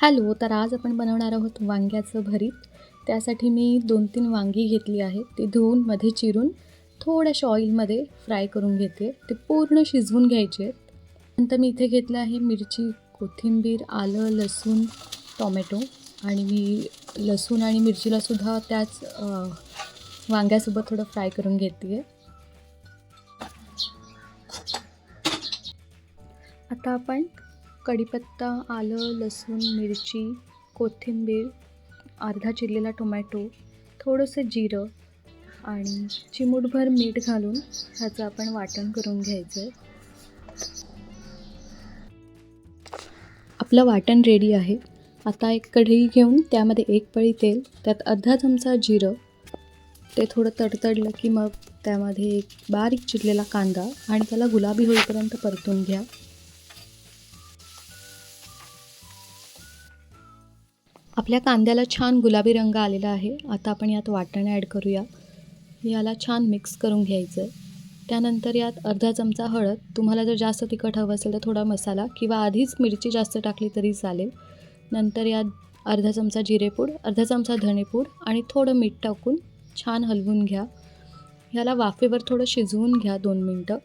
Hello, तर आज आपण बनवणार आहोत वांग्याचं भरीत. त्यासाठी मी 2-3 वांगी घेतली आहेत. ती धुवून मध्ये चिरून थोड्याशा ऑइलमध्ये फ्राय करून घेते. ते पूर्ण शिजवून घ्यायचे आहेत. नंतर मी इथे घेतलं आहे मिरची, कोथिंबीर, आलं, लसूण, टोमॅटो आणि मी लसूण आणि मिरचीलासुद्धा त्याच वांग्यासोबत थोडं फ्राय करून घेते आहे. आता आपण कढीपत्ता, आलं, लसूण, मिरची, कोथिंबीर, अर्धा चिरलेला टोमॅटो, थोडंसं जिरं आणि चिमूटभर मीठ घालून ह्याचं आपण वाटण करून घ्यायचं आहे. आपलं वाटण रेडी आहे. आता एक कढई घेऊन त्यामध्ये एक पळी तेल, त्यात अर्धा चमचा जिरं, ते थोडं तडतडलं की मग त्यामध्ये एक बारीक चिरलेला कांदा आणि त्याला गुलाबी होईपर्यंत परतून घ्या. आपल्या कांद्याला छान गुलाबी रंग आलेला आहे. आता आपण यात वाटण ॲड करूया. याला छान मिक्स करून घ्यायचं आहे. त्यानंतर यात अर्धा चमचा हळद, तुम्हाला जर जास्त तिखट हवं असेल तर थोडा मसाला किंवा आधीच मिरची जास्त टाकली तरी चालेल. नंतर यात अर्धा चमचा जिरेपूड, अर्धा चमचा धणेपूड आणि थोडं मीठ टाकून छान हलवून घ्या. ह्याला वाफेवर थोडं शिजवून घ्या 2 मिनटं.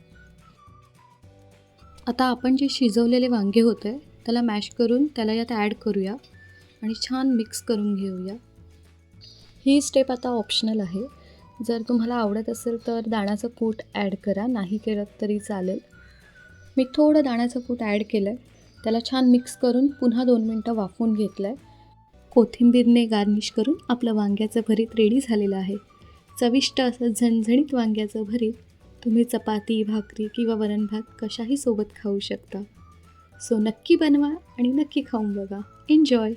आता आपण जे शिजवलेले वांगे होते त्याला मॅश करून त्याला यात ॲड करूया आणि छान मिक्स करून घेऊया. ही स्टेप आता ऑप्शनल आहे. जर तुम्हाला आवडत असेल तर दाण्याचं कूट ॲड करा, नाही केलं तरी चालेल. मी थोडं दाण्याचं कूट ॲड केलं आहे. त्याला छान मिक्स करून पुन्हा 2 मिनटं वाफवून घेतलं आहे. कोथिंबीरने गार्निश करून आपलं वांग्याचं भरीत रेडी झालेलं आहे. चविष्ट असं झणझणीत वांग्याचं भरीत तुम्ही चपाती, भाकरी किंवा वरण भात कशाही सोबत खाऊ शकता. सो नक्की बनवा आणि नक्की खाऊन बघा. एन्जॉय.